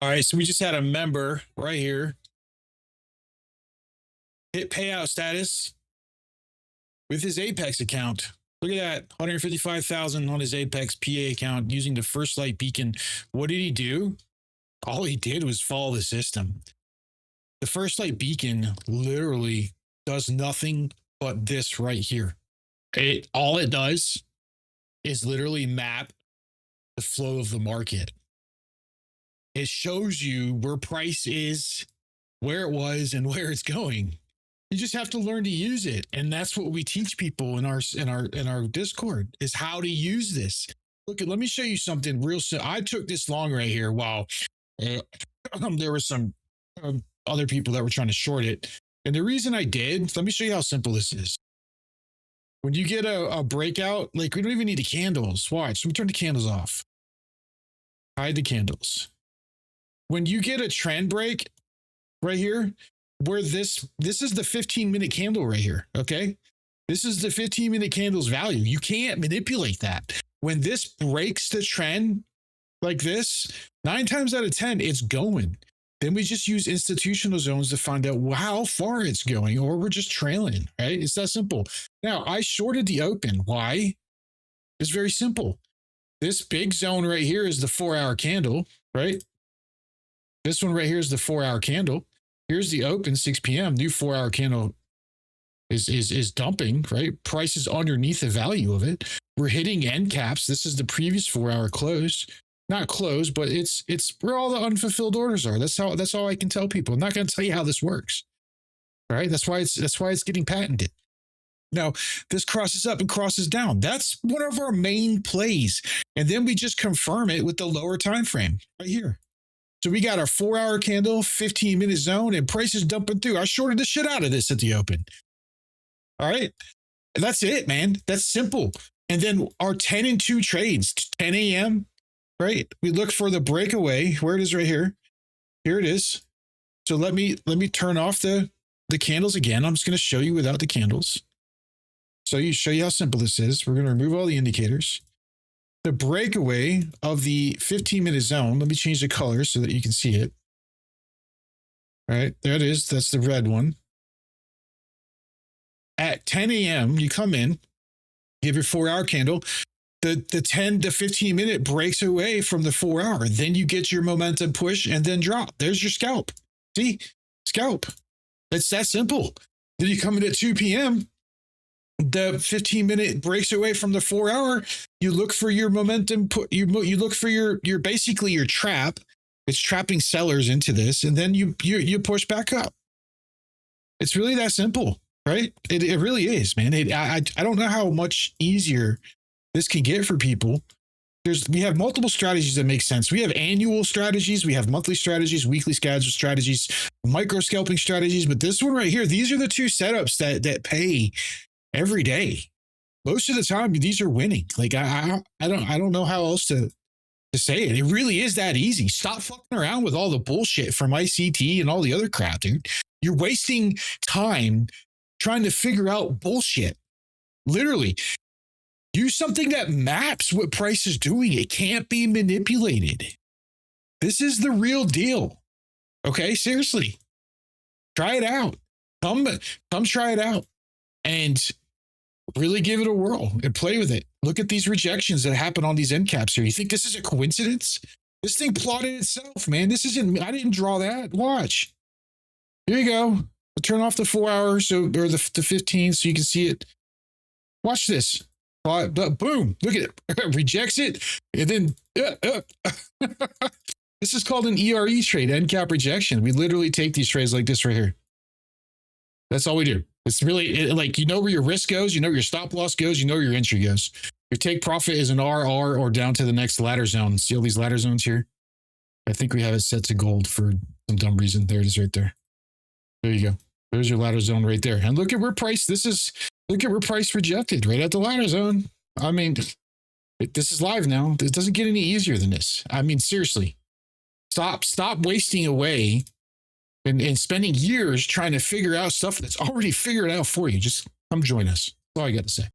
All right, so we just had a member right here hit payout status with his Apex account. Look at that, 155,000 on his Apex PA account using the First Light beacon. What did he do? All he did was follow the system. The First Light beacon literally does nothing but this right here. All it does is literally map the flow of the market. It shows you where price is, where it was, and where it's going. You just have to learn to use it, and that's what we teach people in our Discord is how to use this. Look, let me show you something real simple. I took this long right here while there were some other people that were trying to short it, and the reason I did. Let me show you how simple this is. When you get a breakout, like we don't even need the candles. Watch. Let me turn the candles off. Hide the candles. When you get a trend break right here, where this is the 15-minute candle right here, okay? This is the 15-minute candle's value. You can't manipulate that. When this breaks the trend like this, 9 times out of 10, it's going. Then we just use institutional zones to find out how far it's going, or we're just trailing, right? It's that simple. Now, I shorted the open. Why? It's very simple. This big zone right here is the 4-hour candle, right? This one right here is the 4-hour candle. Here's the open, 6 p.m. New 4-hour candle is dumping, right? Price is underneath the value of it. We're hitting end caps. This is the previous 4-hour close. Not close, but it's where all the unfulfilled orders are. That's all I can tell people. I'm not going to tell you how this works. All right? That's why it's getting patented. Now, this crosses up and crosses down. That's one of our main plays. And then we just confirm it with the lower time frame right here. So we got our 4-hour candle, 15-minute zone, and prices dumping through. I shorted the shit out of this at the open. All right. And that's it, man. That's simple. And then our 10 and 2 trades, 10 a.m., right? We look for the breakaway. Where it is right here. Here it is. So let me turn off the candles again. I'm just going to show you without the candles. So show you how simple this is. We're going to remove all the indicators. The breakaway of the 15-minute zone. Let me change the color so that you can see it. All right, there it is. That's the red one. At 10 a.m., you come in, give your 4-hour candle. The 10 to 15 minute breaks away from the 4-hour. Then you get your momentum push and then drop. There's your scalp. See? Scalp. It's that simple. Then you come in at 2 p.m., the 15-minute breaks away from the 4-hour. You look for your momentum. You look for your basically your trap. It's trapping sellers into this, and then you push back up. It's really that simple, right? It really is, man. I don't know how much easier this can get for people. We have multiple strategies that make sense. We have annual strategies, we have monthly strategies, weekly strategies, micro scalping strategies. But this one right here, these are the 2 setups that pay every day. Most of the time, these are winning. Like I don't know how else to say it. It really is that easy. Stop fucking around with all the bullshit from ICT and all the other crap, dude. You're wasting time trying to figure out bullshit. Literally, use something that maps what price is doing. It can't be manipulated. This is the real deal. Okay, seriously, try it out. Come try it out and really give it a whirl and play with it. Look at these rejections that happen on these end caps here. You think this is a coincidence? This thing plotted itself, man. This isn't, I didn't draw that. Watch. Here you go. I'll turn off the 4-hour or the 15 so you can see it. Watch this. Boom. Look at it. Rejects it. And then this is called an ERE trade, end cap rejection. We literally take these trades like this right here. That's all we do. It's really like, you know where your risk goes, you know where your stop loss goes, you know where your entry goes. Your take profit is an RR or down to the next ladder zone. See all these ladder zones here? I think we have it set to gold for some dumb reason. There it is right there. There you go. There's your ladder zone right there. And look at where price, look at where price rejected right at the ladder zone. I mean, this is live now. It doesn't get any easier than this. I mean, seriously, stop wasting away and spending years trying to figure out stuff that's already figured out for you. Just come join us. That's all I got to say.